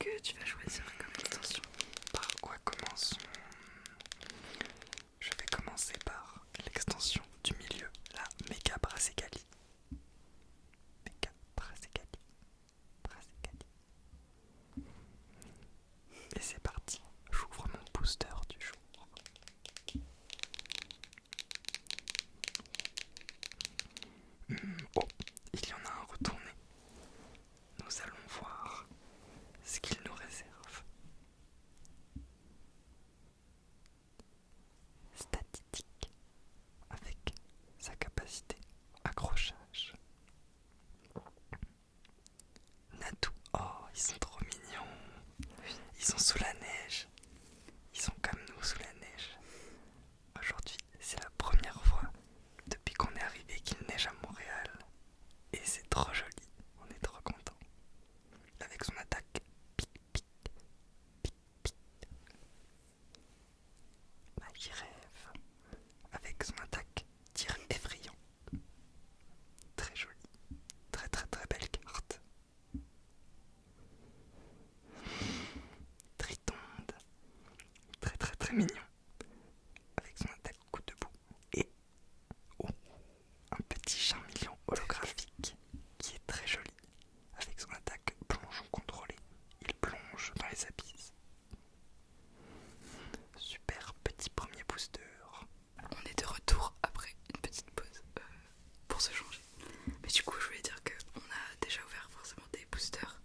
que tu vas choisir comme extension? Par quoi commençons? Je vais commencer par l'extension du milieu, la méga Brassegali. Méga Brassegali. Brassegali. Et c'est parti, j'ouvre mon booster du jour. Oh, il y en a un retourné. Nous allons voir ce qu'il nous réserve. Statistique avec sa capacité accrochage. Natou, oh, ils sont trop mignons. Ils sont sous la neige. Ils sont comme nous sous la neige. Aujourd'hui, c'est la première fois depuis qu'on est arrivé qu'il neige à Montréal. Et c'est trop joli. On est trop contents. Avec son attaque pic pic pic pic. Magie rêve. Avec son attaque tir effrayant. Très joli. Très très très belle carte. Tritonde. Très très très mignon. Avec son attaque coup de bout. Et oh, un petit charmeleon holographique qui est très joli. Avec son attaque plongeon contrôlé. Il plonge dans les abysses. Super petit premier booster. On est de retour après une petite pause pour se changer. Mais du coup, je voulais dire qu'on a déjà ouvert forcément des boosters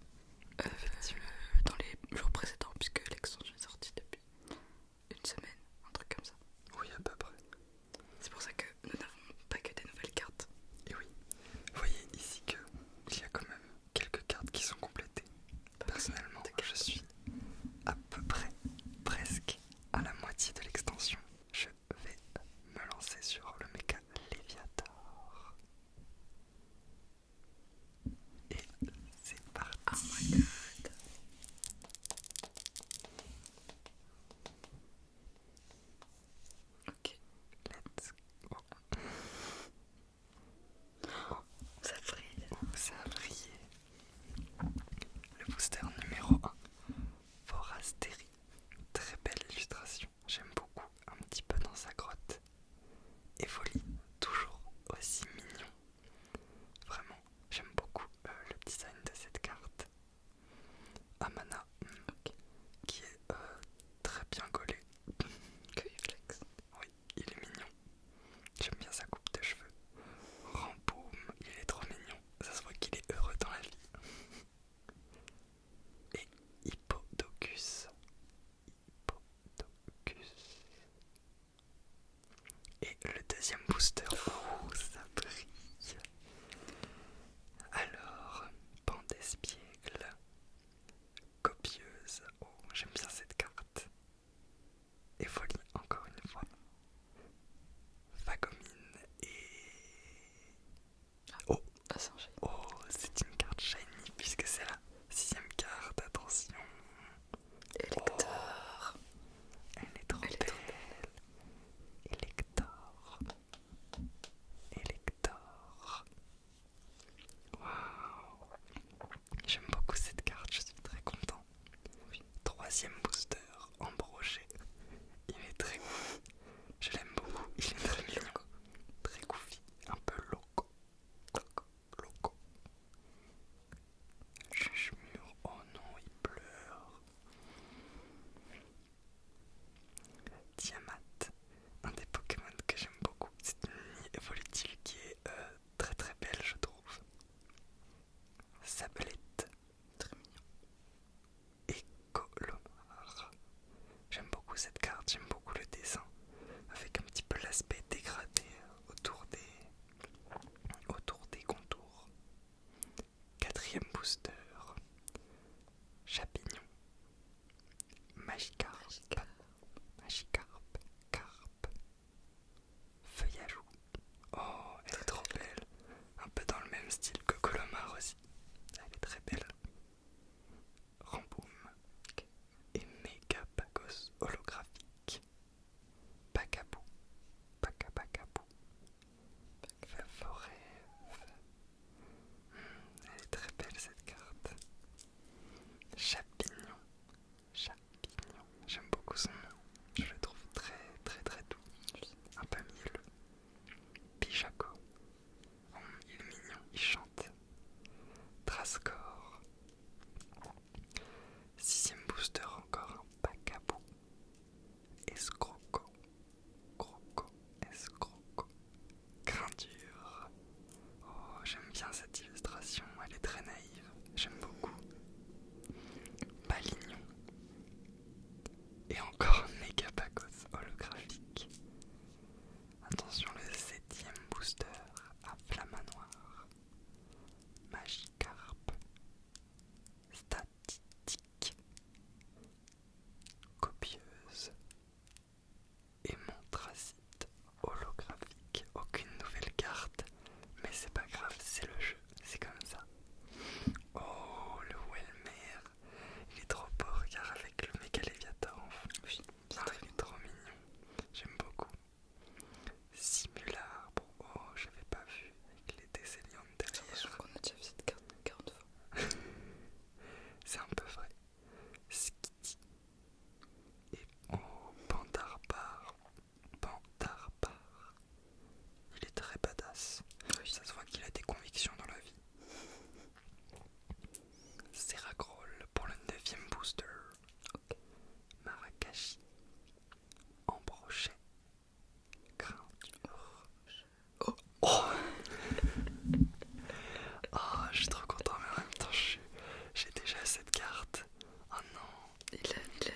dans les jours précédents, puisque l'extension est sortie depuis une semaine, un truc comme ça. Oui, à peu près. C'est pour ça que nous n'avons pas que des nouvelles cartes. Et oui, vous voyez ici qu'il y a quand même quelques cartes qui sont complétées. Personnellement, je suis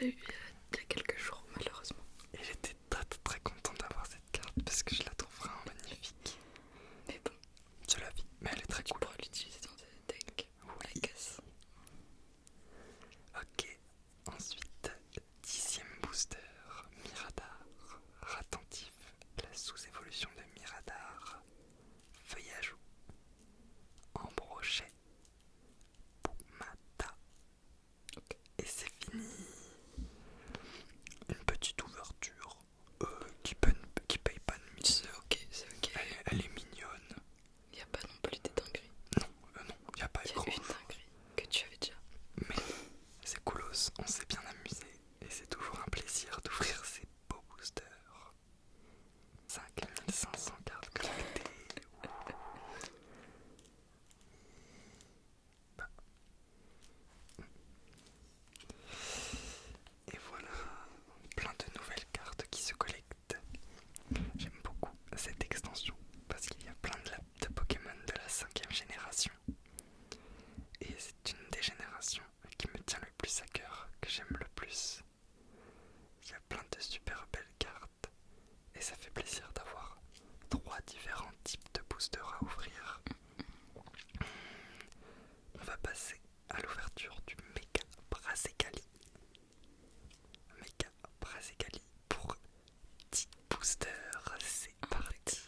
l'ai eu il y a quelques jours, malheureusement. Et j'étais très très très content d'avoir cette carte parce que je la trouve vraiment magnifique. Mais bon, C'est la vie, mais elle est très tu cool. pourras l'utiliser dans des decks. I guess. Ok, ensuite, 10e booster, Miradar, Ratentif, la sous-évolution de Miradar, Feuillage, Embrochet, Poumata, et c'est fini. Une petite ouverture qui paye pas de mise. C'est ok, c'est ok. Elle est mignonne. Il n'y a pas non plus des dingueries. Non, y a pas Il y a grand une dinguerie que tu avais déjà. mais c'est coolos, on s'est bien amusé et c'est toujours un plaisir d'ouvrir ces beaux boosters. 5500 cartes collectées. Bah. Et voilà, plein de nouvelles cartes qui se collectent. J'aime beaucoup cette extension parce qu'il y a plein de Pokémon de la 5e génération. Et c'est une des générations qui me tient le plus à cœur, que j'aime le plus. Il y a plein de super belles cartes et ça fait plaisir d'avoir 3 différents types de boosters à ouvrir. On va passer à l'ouverture du Mega Brazzecali. Mega Brazzecali pour 10 boosters, c'est parti.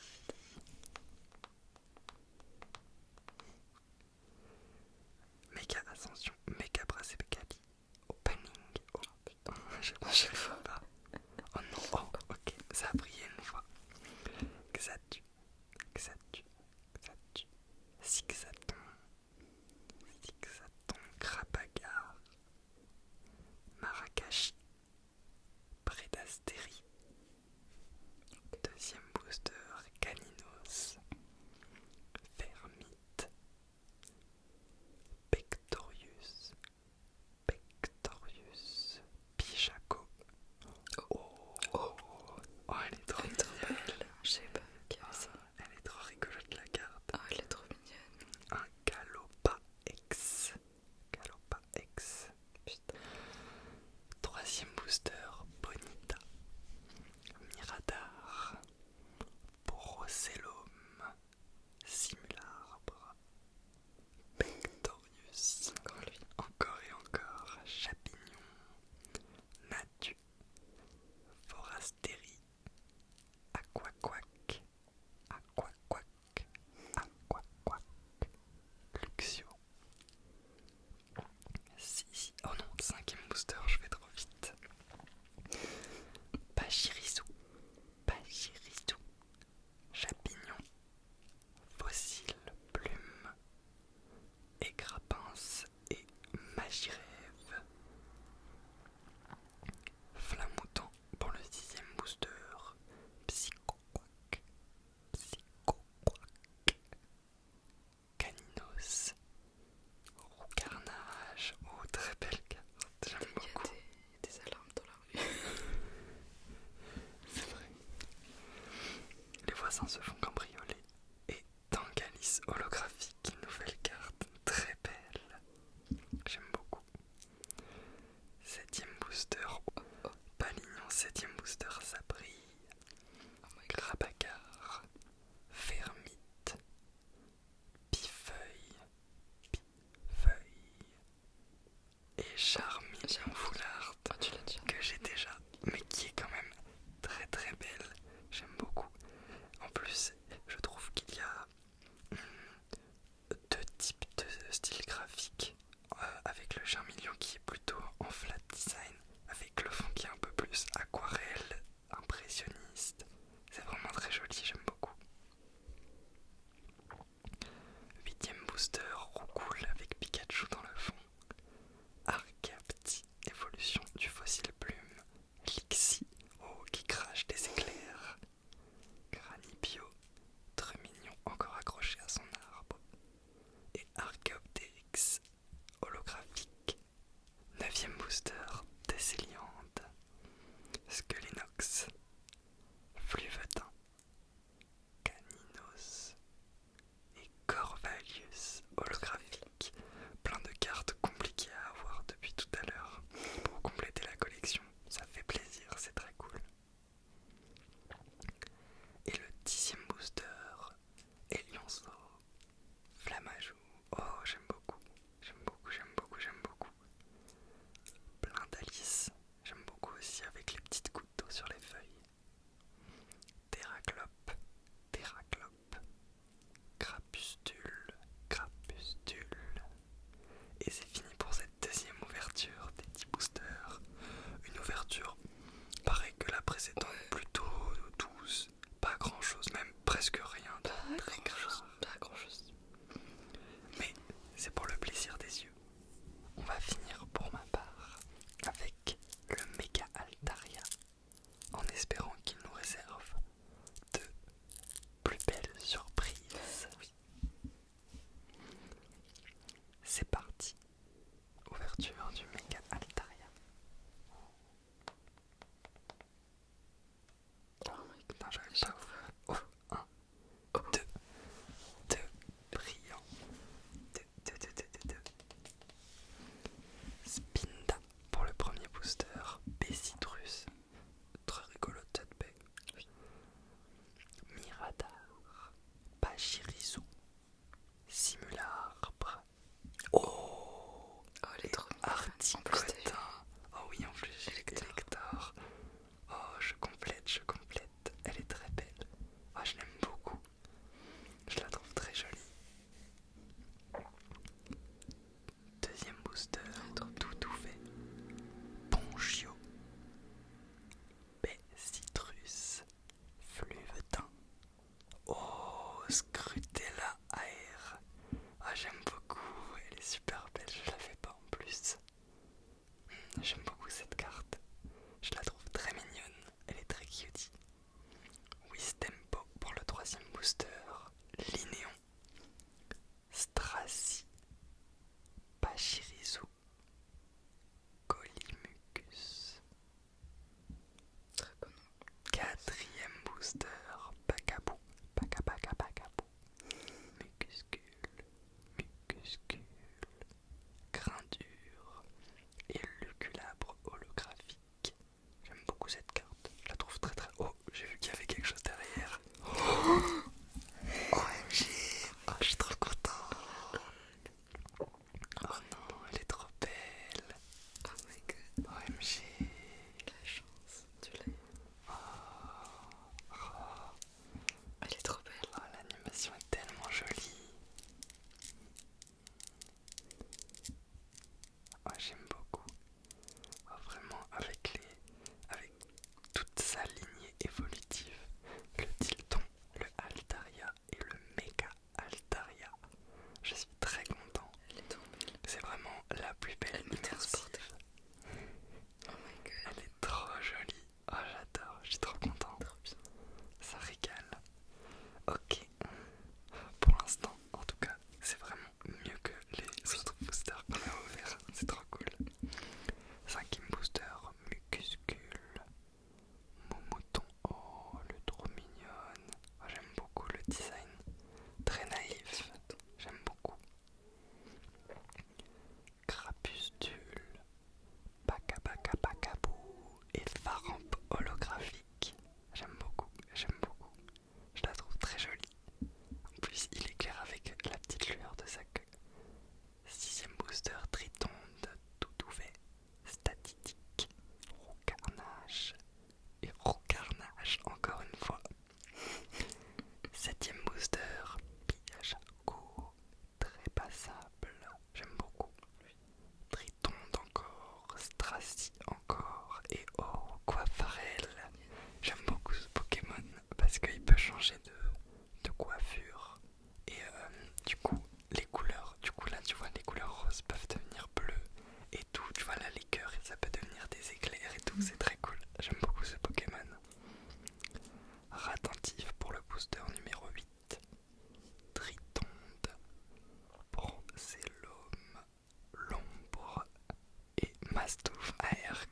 Méga Ascension, Méga Brazzecali, Opening. Oh putain, je sais pas. Oh non, oh ok, ça a brillé une fois. Xatu, Xatu, Xatu, Zigzaton, Zigzaton, Krabagar, Marakashi, Predastérie. Deuxième booster, Caninos, Vermite, Pectorius, Pectorius, Pichaco,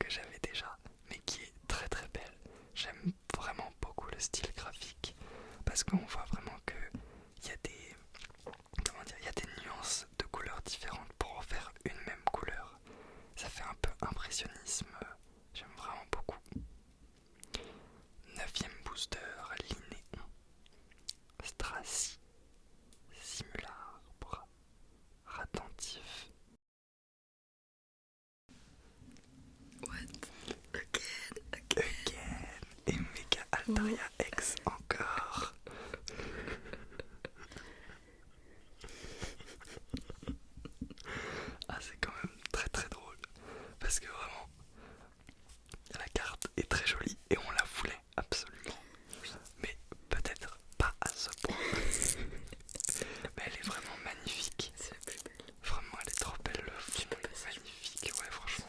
que j'avais déjà, mais qui est très très belle. J'aime vraiment beaucoup le style graphique parce qu'on voit vraiment que il y a des, comment dire, il y a des nuances de couleurs différentes pour en faire une même couleur. Ça fait un peu impressionnisme. J'aime vraiment beaucoup. 9e booster, Linéon, Stracy, Simulabre, Ratentif. What? Again. Et Mega Altaria X encore. Ah, c'est quand même très très drôle parce que vraiment la carte est très jolie et on la voulait absolument, mais peut-être pas à ce point. Mais elle est vraiment magnifique. C'est la plus belle. Vraiment, elle est trop belle. Le fond est magnifique. Ouais, franchement,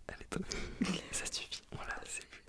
elle est trop... Ça suffit. Voilà, c'est vu.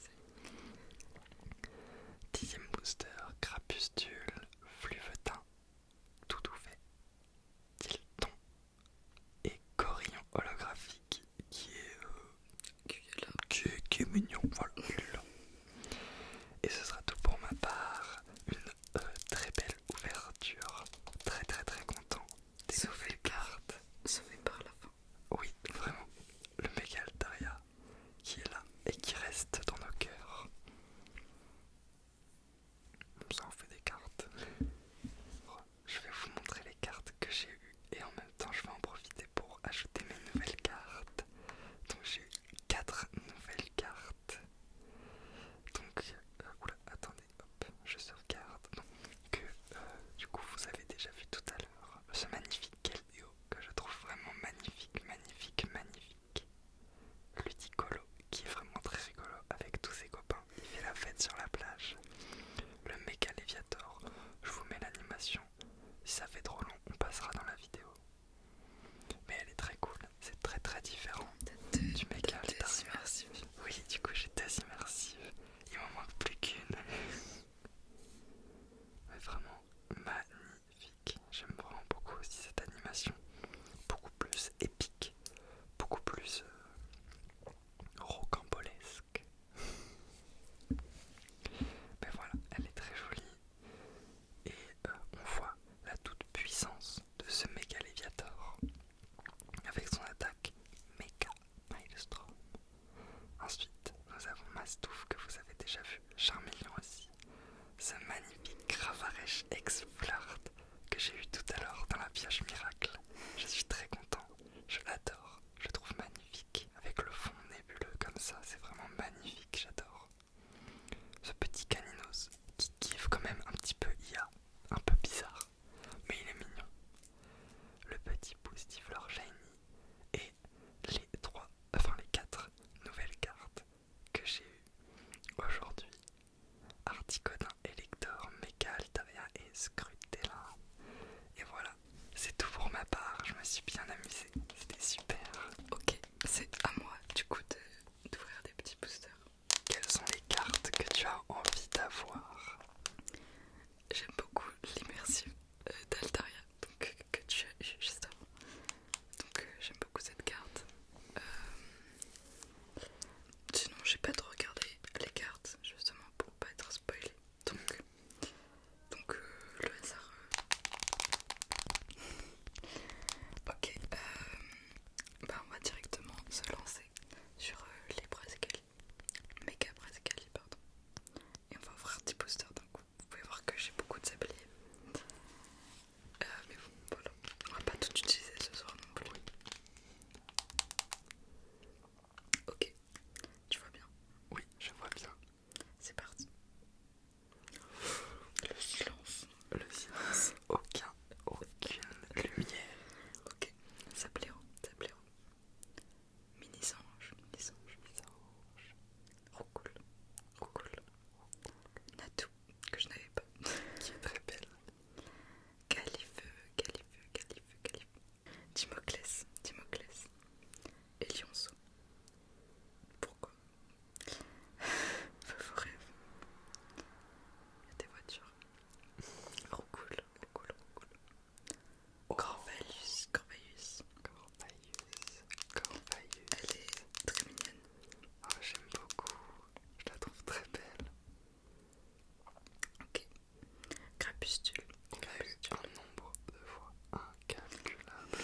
Crépuscule. On a eu un nombre de fois incalculable.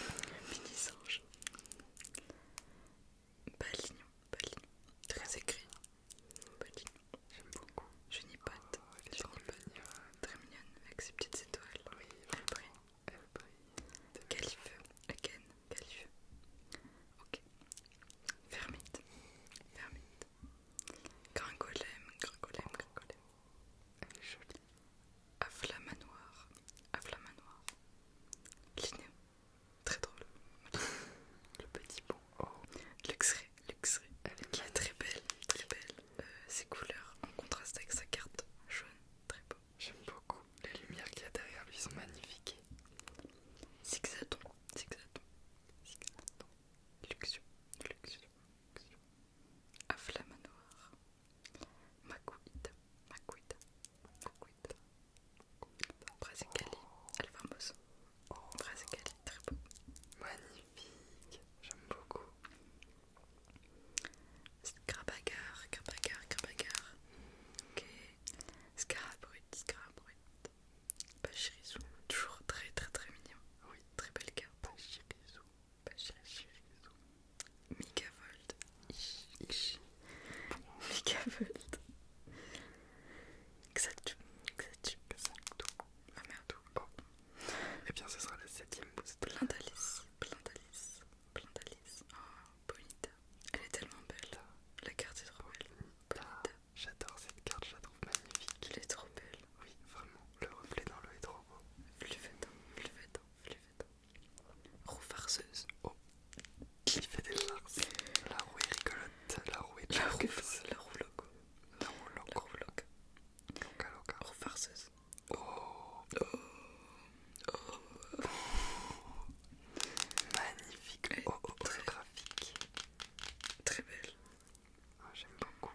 Mini singe. Balignon. Balignon. Très écrit. Balignon. J'aime beaucoup. Junipote. Elle est trop mignonne. Très mignonne avec ses petites étoiles. Oui, Elle brille. elle brille. Califeu. Again. Califeu. Ok. Vermite. Vermite. Gringolem. Gringolem. Gringolem. Elle est jolie. Afflamanoir. Afflamanoir. Linéo. Très drôle. Le petit pont. Oh, Luxray. Luxray. elle est Qui est très belle. Très belle. Ses couleurs en contraste avec sa carte jaune. Très beau. J'aime beaucoup. Les lumières qu'il y a derrière lui sont magnifiques. Zigzaton. Zigzaton. Luxio. Luxio. Afflamanoir. Makuita. Makuita. Makuita. Brasicali. Alvamos. Brasicali. Très beau. Magnifique. J'aime beaucoup. Grabagar. Grabagar. Grabagar. Ok. Scarabrut. Scarabrut. Bachirisou. Toujours très très très mignon. Oui. Très belle carte. Pachirisu. Bachirisou. Migavold. Migavold. Xatu. Xatu. Ah merde. Oh. Eh bien, ce sera le 7ème boost. Blindalis. Blindalis. Blindalis. Oh, Bonita. Elle est tellement belle. La carte est trop belle. Bonita. J'adore cette carte, je la trouve magnifique. Elle est trop belle. Oui, vraiment. Le reflet dans l'eau est trop beau. Fluvetin. Fluvetin. Fluvetin. Roue farceuse. Oh. Qui fait des farces. La roue est rigolote. La roue est La roue. joyeuse. La roue loco. La roue La loco. roue loco. Loca loca. Roue farceuse. Oh. Magnifique. Elle est Oh, oh, très- holographique. Très belle. Ah, j'aime beaucoup.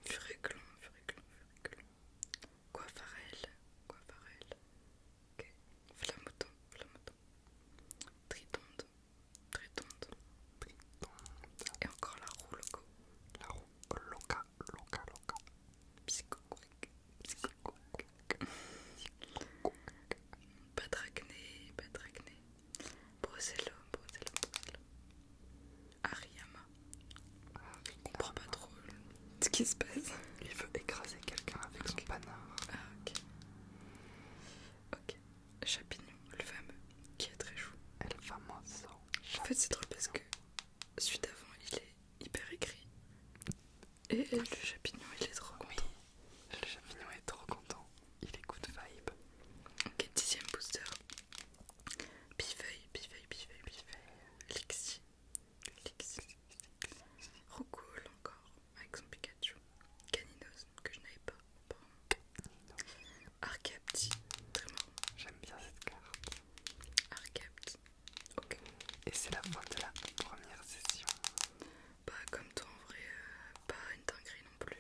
Furiclon. Furiclon. Furiclon. Coiffarelle. Coiffarelle. Ok. Flamouton. Flamouton. Tritonde. Tritonde. Et encore la roue loco. La roue loca. Loca loca. Psychoquack. Psychoquack. Padragné. Padragné. Brosello. Brosello. Brosello. Ariyama. On comprend pas trop ce qui se passe. Il veut écraser quelqu'un avec son panard. Ah ok. Ok. Chapignon, le fameux, qui est très chou. El famoso. En fait c'est drôle parce que celui d'avant il est hyper écrit. Et le chapignon il est trop Oui, content. le champignon est trop content. Il écoute vibe. Ok, 10ème booster. Bifeuille, bifeuille, bifeuille, bifeuille. Lixie. Lixie. Roucoule encore, avec son Pikachu. Caninos, que je n'avais pas. Arcapti, très marrant. J'aime bien cette carte. Arcapti. Ok. Et c'est la fin de la première session. Bah comme toi en vrai, pas une dinguerie non plus.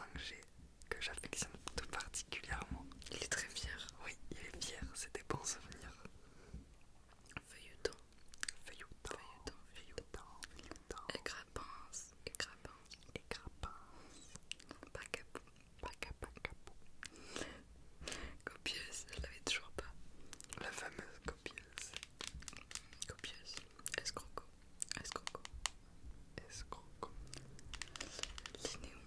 5G que j'affectionne tout particulièrement. Il est très fier. Oui, il est fier, c'est des bons souvenirs. Feuilleton. Feuilleton, Feuilleton. feuilleton, Égrapince. Égrapince. égrapince, Pacapou. pacapacapou. Copieuse. Je l'avais toujours pas. La fameuse copieuse. Copieuse. Escroco. Escroco. Escroco. Linéon.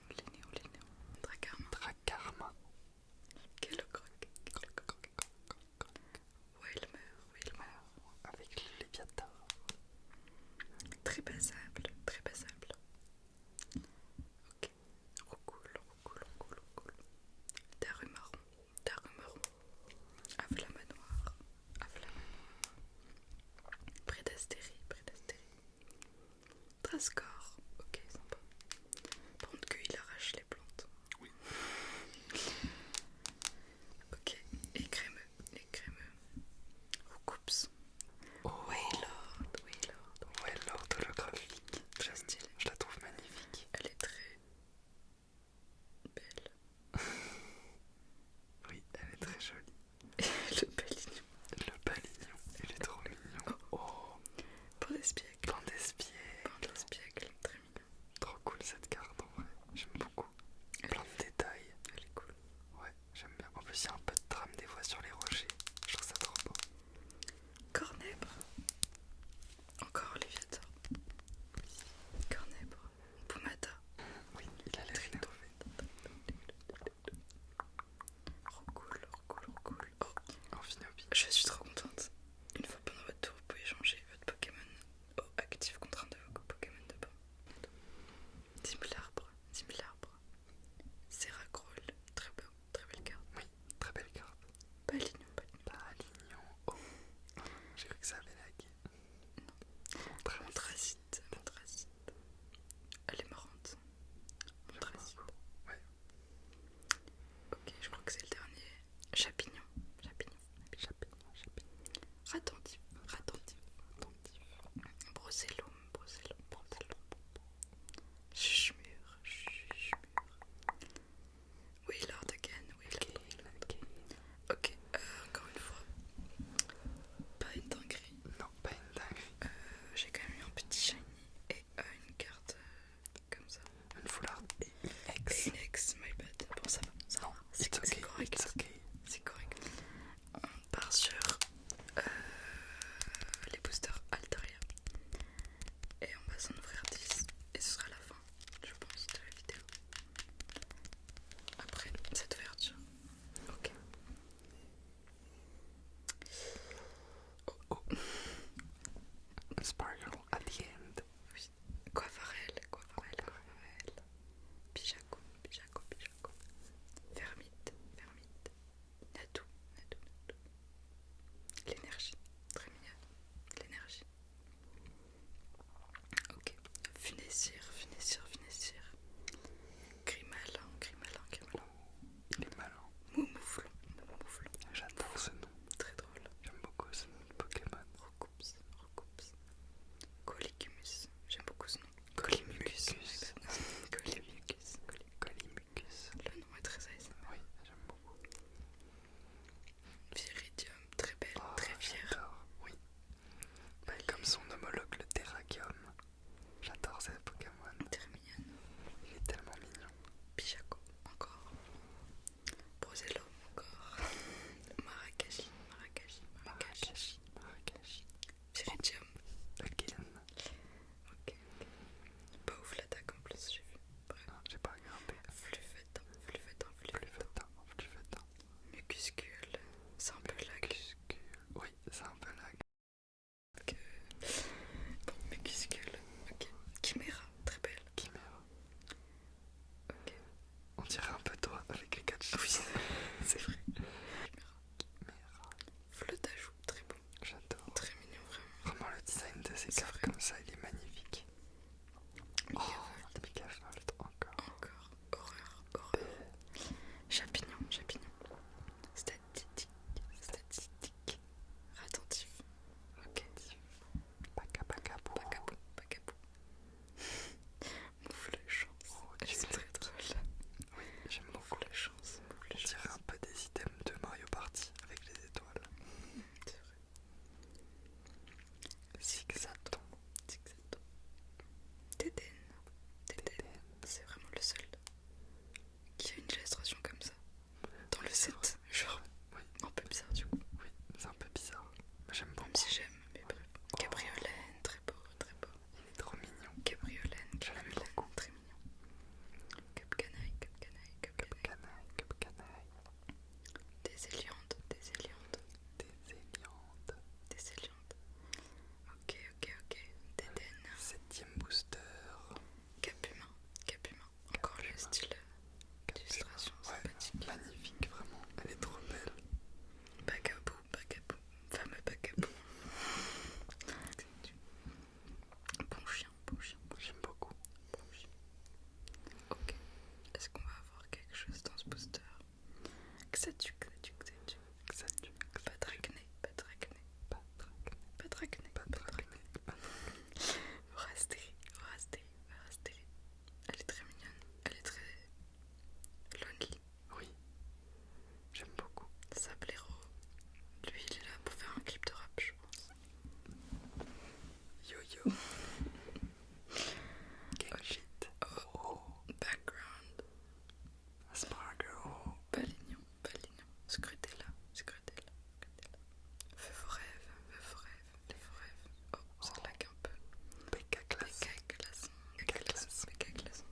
qui a une illustration comme ça dans le C'est set. vrai. Genre, Oui, un peu bizarre du coup. oui, c'est un peu bizarre. Mais j'aime Même beaucoup. si j'aime, mais bref. Cabriolène, très beau, très beau. Il est trop mignon. Cabriolène, Je l'aime Cabriolène, beaucoup. très mignon. Capcanaille, Capcanaille, Capcanaille. Canaille, cap canaille. Des Éliandes, des Éliandes, Des éliandes. des Éliandes. Ok, ok, ok. Dédène. 7ème booster. Capumin, Capumin. Encore le style d'illustration Ouais, sympathique. magnifique, vraiment. Elle est trop belle. Bagabou, Bagabou, fameux Bagabou. Bon chien, bon chien, bon chien, J'aime beaucoup. bon chien. Ok. Est-ce qu'on va avoir quelque chose dans ce booster? Xatu, Xatu, Xatu. Xatu. Patracné, Patracné, Patracné. Patracné, Patracné. Vorasteri, Vorasteri, Vorasteri. Elle est très mignonne. Elle est très lonely. Oui. J'aime beaucoup. Sablero. Lui, il est là pour faire un clip de rap, je pense. Yo-yo. Gang shit. Oh. Background. Spargo. Balignon, Balignon. Scrutez-la, Scrutez-la, Scrutez-la. Feu vos rêves, feu vos rêves, les vos rêves. Oh, ça lag un peu. Péca classe. Bécaye glaçon, bécaye glaçon, bécaye glaçon.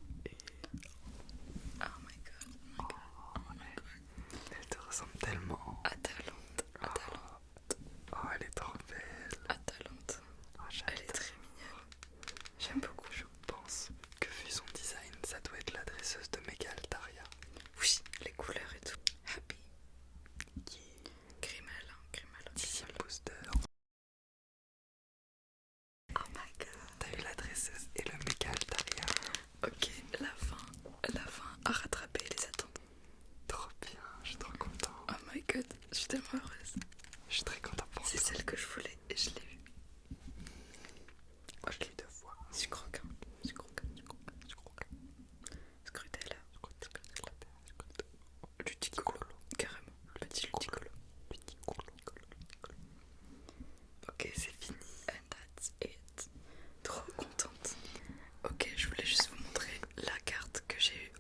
Oh my god, oh my god, oh my god. Elle te ressemble tellement. Atalante, Atalante, Oh, elle est trop belle. Atalante. Oh, Elle est très mignonne. J'aime beaucoup. Je pense que vu son design, ça doit être la dresseuse de Mega Altaria. Oui, les couleurs et tout. Happy. Grimalin, Grimalin. 10ème booster. Oh my god. T'as eu la dresseuse et le Mega Altaria. Ok, la fin a rattrapé les attentes. Trop bien, je suis trop content. Oh my god, je suis tellement heureuse. Je suis très content pour C'est toi. celle que je voulais et je l'ai vue. Moi, je l'ai eu 2 fois. Je croquin, je croquin, je croquin, je croquin. Scrutez-la. Luticolo, carrément. Petit luticolo. Ok, c'est fini. And that's it. Trop contente. Ok, je voulais juste vous montrer la carte que j'ai eue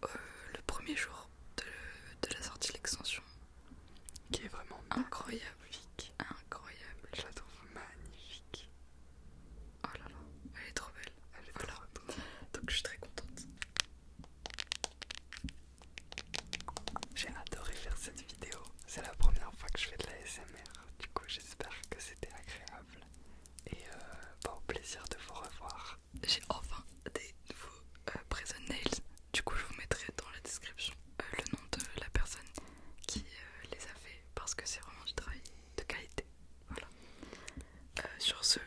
le premier jour de la sortie de l'extension. Qui est vraiment Incroyable. magnifique. Incroyable. Je la trouve magnifique. Oh là là, elle est trop belle. Elle est Voilà. trop belle. Donc je suis très contente. J'ai adoré faire cette vidéo. C'est la première fois que je fais de la SMR. Du coup, j'espère que c'était agréable. Et au plaisir de vous revoir. J'ai enfin des nouveaux Prison Nails. Du coup, je vous mettrai dans la description le nom de la personne qui les a fait parce que c'est vraiment du travail de qualité. Voilà. Sur ce,